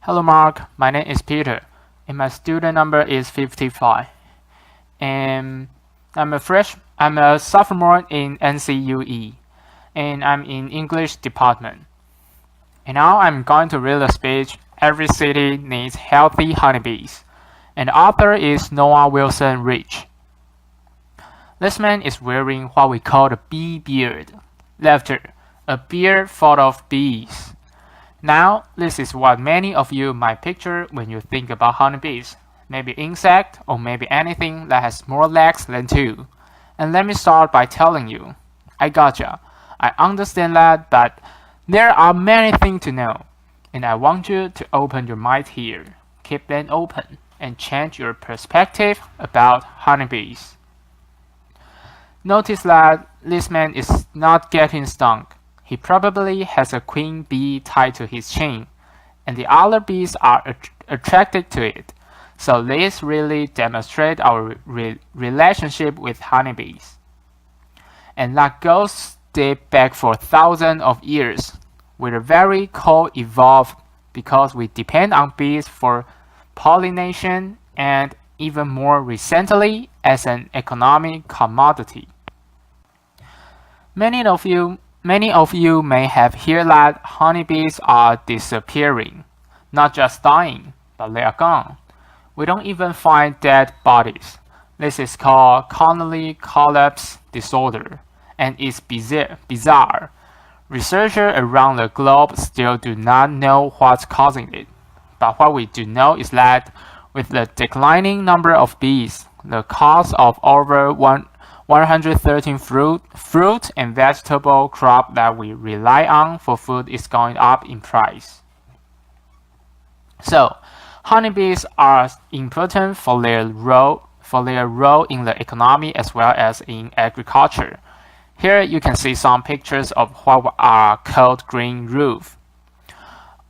Hello Mark, my name is Peter and my student number is 55. And I'm a sophomore in NCUE and I'm in English department. And now I'm going to read a speech, Every City Needs Healthy Honeybees. And the author is Noah Wilson Rich. This man is wearing what we call the bee beard. Laughter, a beard full of bees. Now, this is what many of you might picture when you think about honeybees. Maybe insect, or maybe anything that has more legs than two. And let me start by telling you, I gotcha. I understand that, but there are many things to know. And I want you to open your mind here. Keep them open and change your perspective about honeybees. Notice that this man is not getting stung. He probably has a queen bee tied to his chin, and the other bees are attracted to it. So this really demonstrates our relationship with honeybees. And that goes deep back for thousands of years. We're very co-evolved because we depend on bees for pollination and even more recently as an economic commodity. Many of you may have heard that honeybees are disappearing, not just dying, but they are gone. We don't even find dead bodies. This is called colony collapse disorder, and it's bizarre. Researchers around the globe still do not know what's causing it. But what we do know is that with the declining number of bees, the cost of over 113 fruit and vegetable crop that we rely on for food is going up in price. So, honeybees are important for their role in the economy as well as in agriculture. Here you can see some pictures of what are called green roof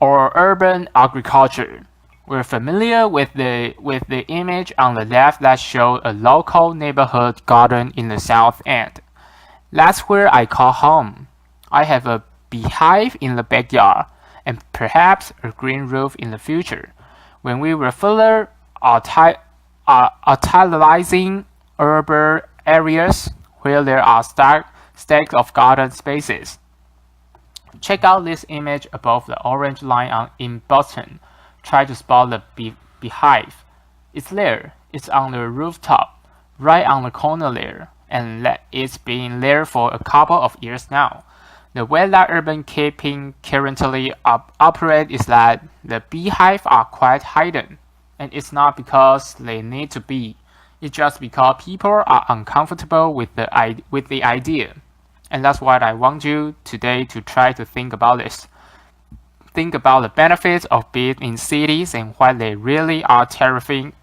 or urban agriculture. We're familiar with the image on the left that shows a local neighborhood garden in the south end. That's where I call home. I have a beehive in the backyard and perhaps a green roof in the future. When we were further utilizing urban areas where there are stacks of garden spaces. Check out this image above the orange line in Boston. Try to spot the beehive. It's there. It's on the rooftop, right on the corner there, and it's been there for a couple of years now. The way that urban keeping currently operates is that the beehives are quite hidden, and it's not because they need to be. It's just because people are uncomfortable with the idea, and that's what I want you today to try to think about this. Think about the benefits of bees in cities and why they really are terrific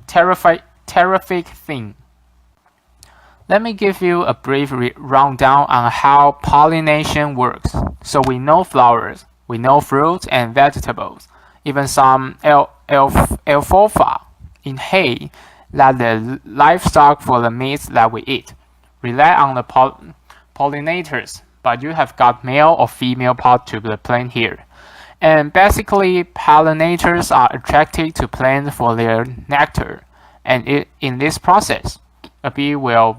thing. Let me give you a brief rundown on how pollination works. So we know flowers, we know fruits and vegetables, even some alfalfa in hay that the livestock for the meats that we eat rely on the pollinators, but you have got male or female part to the plant here. And basically, pollinators are attracted to plants for their nectar. And in this process, a bee will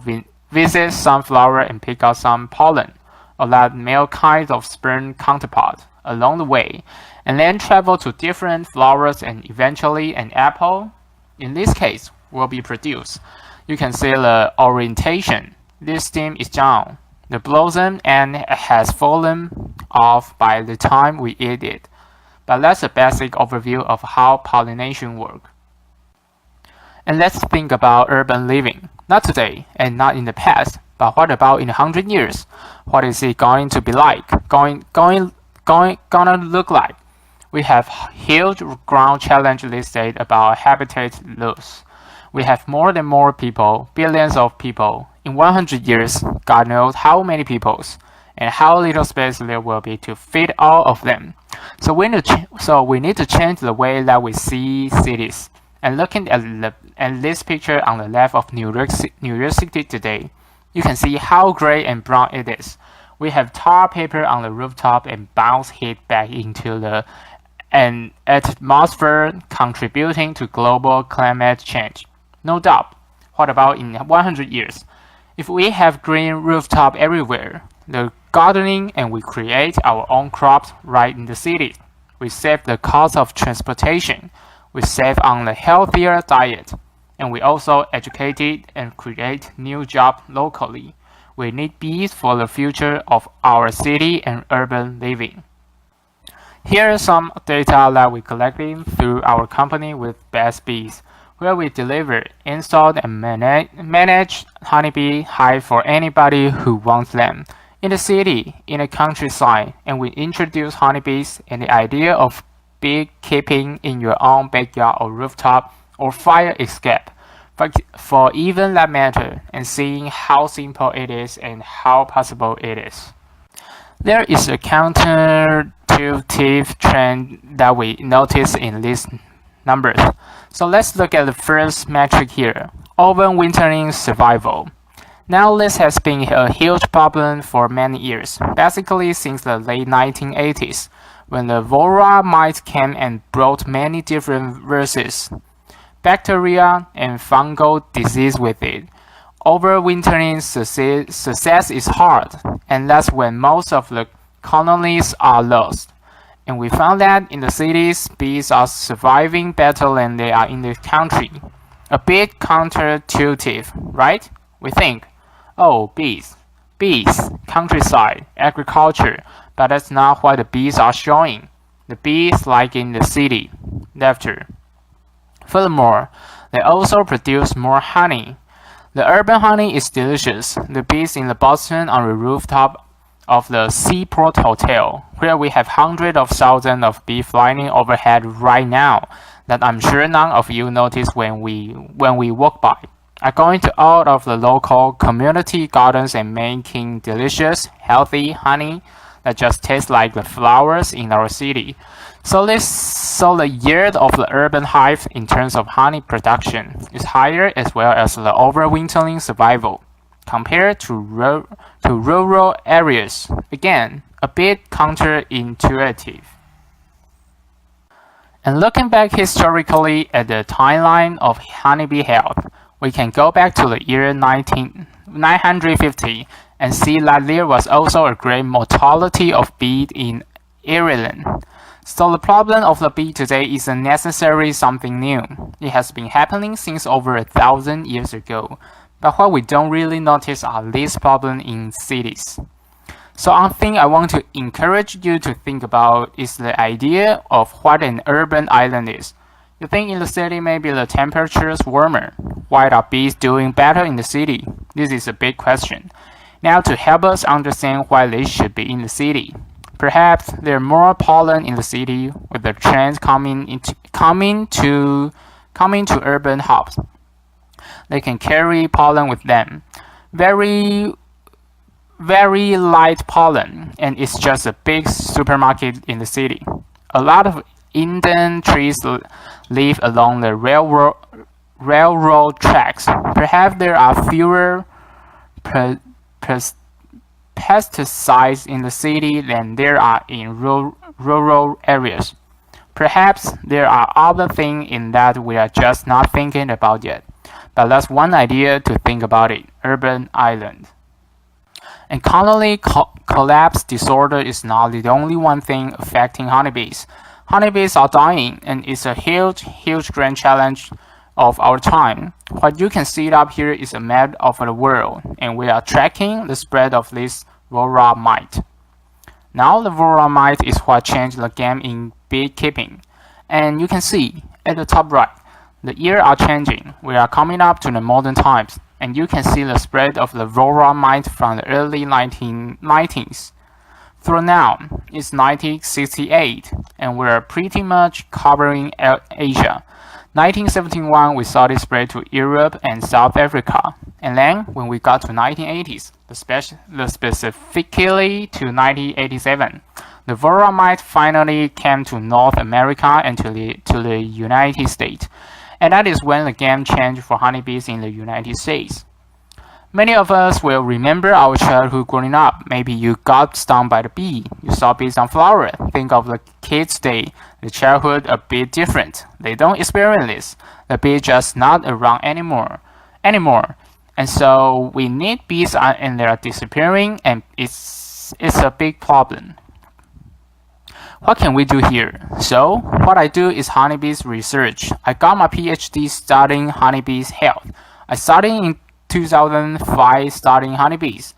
visit some flower and pick out some pollen, or that male kind of sperm counterpart, along the way, and then travel to different flowers and eventually an apple, in this case, will be produced. You can see the orientation. This stem is down. The blossom end has fallen off by the time we eat it. But that's a basic overview of how pollination works. And let's think about urban living. Not today and not in the past, but what about in 100 years? What is it going to be like? Gonna look like? We have huge ground challenge listed about habitat loss. We have more and more people, billions of people. In 100 years, God knows how many peoples and how little space there will be to fit all of them. So we need to change the way that we see cities. And looking at this picture on the left of New York City today, you can see how gray and brown it is. We have tar paper on the rooftop and bounce heat back into the and atmosphere contributing to global climate change. No doubt. What about in 100 years? If we have green rooftop everywhere, the gardening, and we create our own crops right in the city, we save the cost of transportation, we save on the healthier diet, and we also educate and create new jobs locally. We need bees for the future of our city and urban living. Here are some data that we collected through our company with Best Bees, where we deliver, install, and manage honeybee hive for anybody who wants them, in the city, in the countryside, and we introduce honeybees and the idea of beekeeping in your own backyard or rooftop or fire escape, for even that matter, and seeing how simple it is and how possible it is. There is a counterintuitive trend that we notice in these numbers. So let's look at the first metric here, overwintering survival. Now this has been a huge problem for many years, basically since the late 1980s, when the Varroa mite came and brought many different viruses, bacteria, and fungal disease with it. Overwintering success is hard, and that's when most of the colonies are lost. And we found that in the cities, bees are surviving better than they are in the country. A bit counterintuitive, right? We think, oh, bees, countryside, agriculture, but that's not what the bees are showing. The bees like in the city, laughter. Furthermore, they also produce more honey. The urban honey is delicious. The bees in the Boston on the rooftop of the Seaport Hotel, where we have hundreds of thousands of bees flying overhead right now, that I'm sure none of you notice when we walk by, are going to all of the local community gardens and making delicious, healthy honey that just tastes like the flowers in our city. So the yield of the urban hive in terms of honey production is higher, as well as the overwintering survival, compared to rural areas. Again, a bit counterintuitive. And looking back historically at the timeline of honeybee health, we can go back to the year 950 and see that there was also a great mortality of bees in Ireland. So the problem of the bee today isn't necessarily something new. It has been happening since over 1,000 years ago. But what we don't really notice are these problems in cities. So one thing I want to encourage you to think about is the idea of what an urban island is. You think in the city maybe the temperature is warmer. Why are bees doing better in the city? This is a big question. Now to help us understand why they should be in the city. Perhaps there are more pollen in the city with the trends coming to urban hubs. They can carry pollen with them. Very light pollen, and it's just a big supermarket in the city. A lot of Indian trees live along the railroad tracks. Perhaps there are fewer pesticides in the city than there are in rural areas. Perhaps there are other things in that we are just not thinking about yet. But that's one idea to think about it, urban island. And colony collapse disorder is not the only one thing affecting honeybees. Honeybees are dying, and it's a huge grand challenge of our time. What you can see up here is a map of the world, and we are tracking the spread of this Varroa mite. Now the Varroa mite is what changed the game in beekeeping. And you can see at the top right, the years are changing. We are coming up to the modern times, and you can see the spread of the Varroa mite from the early 1990s. Through now, it's 1968, and we're pretty much covering Asia. 1971, we saw it spread to Europe and South Africa. And then, when we got to 1980s, specifically to 1987, the Varroa mite finally came to North America and to the United States. And that is when the game changed for honeybees in the United States. Many of us will remember our childhood growing up. Maybe you got stung by the bee. You saw bees on flowers. Think of the kids today. The childhood a bit different. They don't experience this. The bee just not around anymore. And so we need bees and they are disappearing and it's a big problem. What can we do here? So, what I do is honeybees research. I got my PhD studying honeybees health. I started in 2005 studying honeybees.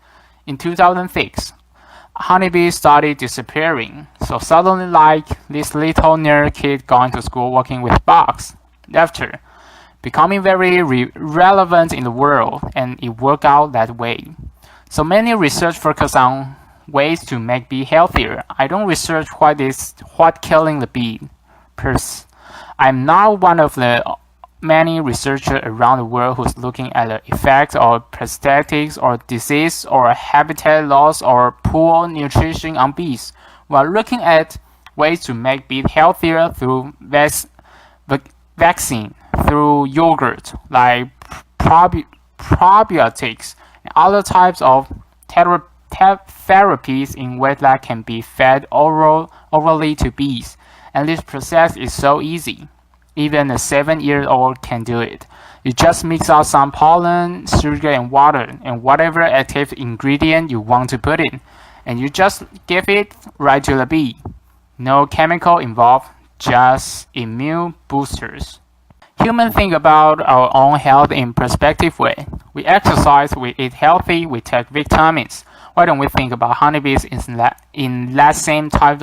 In 2006, honeybees started disappearing. So suddenly like this little nerd kid going to school working with bugs. After becoming very relevant in the world and it worked out that way. So many research focus on ways to make bee healthier. I don't research what killing the bee. I'm not one of the many researchers around the world who's looking at the effects of prosthetics or disease or habitat loss or poor nutrition on bees. We're looking at ways to make bees healthier through vaccine, through yogurt, like probiotics, and other types of therapies in ways that can be fed orally to bees. And this process is so easy. Even a 7-year-old can do it. You just mix out some pollen, sugar, and water, and whatever active ingredient you want to put in, and you just give it right to the bee. No chemical involved, just immune boosters. Humans think about our own health in perspective way. We exercise, we eat healthy, we take vitamins. Why don't we think about honeybees in that same type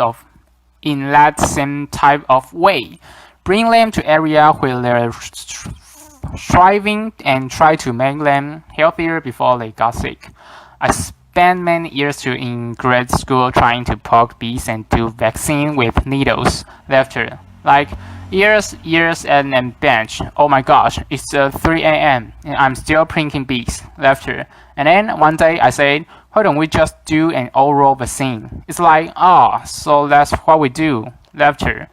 of way? Bring them to area where they're thriving and try to make them healthier before they got sick. I spent many years in grad school trying to poke bees and do vaccine with needles. After like years and bench. Oh my gosh, it's 3 a.m. and I'm still prinking bees. After and then one day I said, why don't we just do an oral vaccine? It's like, oh, so that's what we do. After.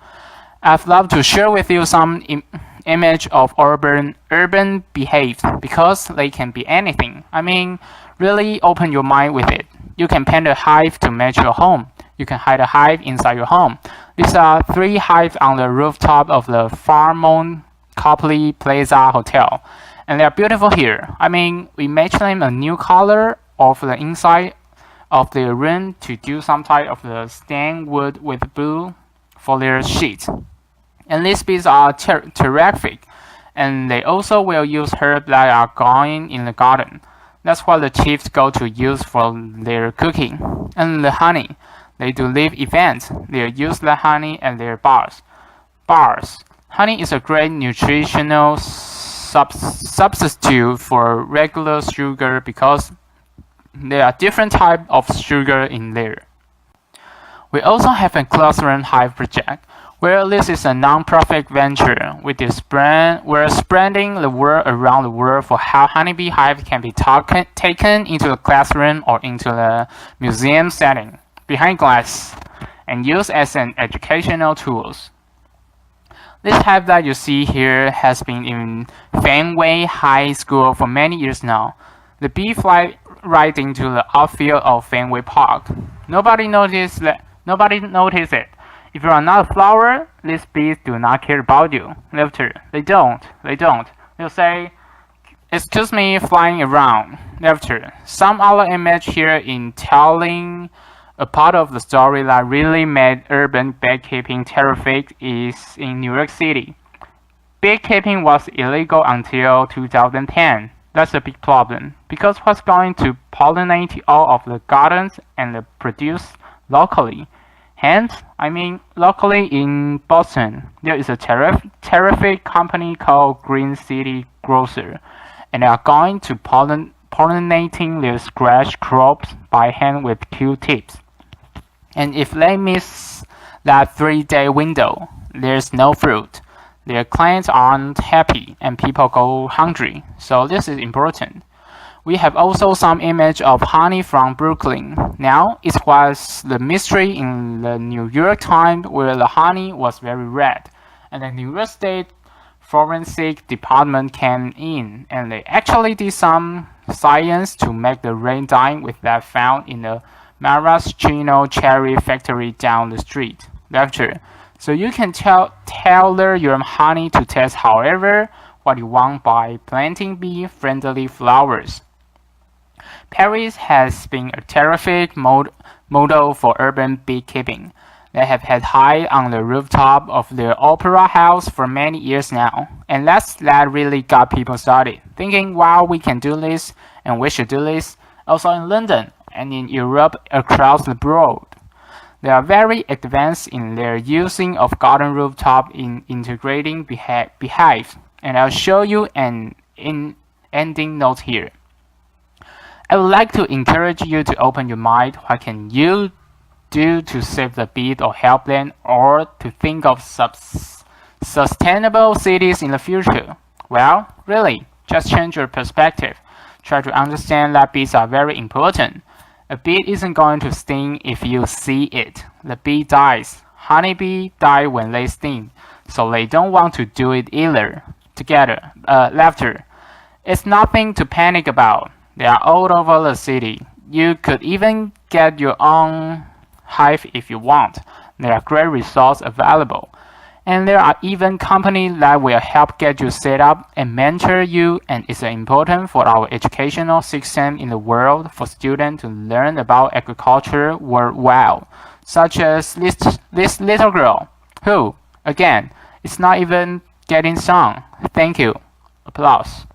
I'd love to share with you some image of urban behaves because they can be anything. I mean, really open your mind with it. You can paint a hive to match your home. You can hide a hive inside your home. These are 3 hives on the rooftop of the Fairmont Copley Plaza Hotel. And they are beautiful here. I mean, we match them a new color of the inside of the room to do some type of the stained wood with blue for their sheets. And these bees are terrific, and they also will use herbs that are growing in the garden. That's what the chiefs go to use for their cooking. And the honey, they do live events. They use the honey at their bars. Honey is a great nutritional substitute for regular sugar because there are different types of sugar in there. We also have a classroom hive project. Well, this is a non-profit venture. We're spreading the word around the world for how honeybee hives can be taken into the classroom or into the museum setting, behind glass, and used as an educational tools. This hive that you see here has been in Fenway High School for many years now. The bee fly right into the outfield of Fenway Park. Nobody noticed it. If you are not a flower, these bees do not care about you. Later, they don't. They'll say, excuse me, flying around. Later, some other image here in telling a part of the story that really made urban beekeeping terrific is in New York City. Beekeeping was illegal until 2010. That's a big problem, because what's going to pollinate all of the gardens and produce locally? Hence, locally in Boston, there is a terrific company called Green City Grocer, and they are going to pollinating their scratch crops by hand with Q-tips. And if they miss that 3-day window, there's no fruit. Their clients aren't happy, and people go hungry. So this is important. We have also some image of honey from Brooklyn. Now, it was the mystery in the New York Times where the honey was very red, and the New York State forensic department came in and they actually did some science to make the rain dye with that found in the maraschino cherry factory down the street. Lecture. So you can tailor your honey to taste however what you want by planting bee-friendly flowers. Paris has been a terrific model for urban beekeeping. They have had hives on the rooftop of their opera house for many years now, and that really got people started, thinking, wow, we can do this, and we should do this, also in London and in Europe across the board. They are very advanced in their using of garden rooftop in integrating beehives, and I'll show you an ending note here. I would like to encourage you to open your mind. What can you do to save the bees or help them, or to think of sustainable cities in the future? Well, really, just change your perspective. Try to understand that bees are very important. A bee isn't going to sting if you see it. The bee dies. Honeybee die when they sting, so they don't want to do it either. Laughter. It's nothing to panic about. They are all over the city. You could even get your own hive if you want. There are great resources available. And there are even companies that will help get you set up and mentor you, and it's important for our educational system in the world for students to learn about agriculture worldwide, such as this little girl, who, again, is not even getting sung. Thank you. Applause.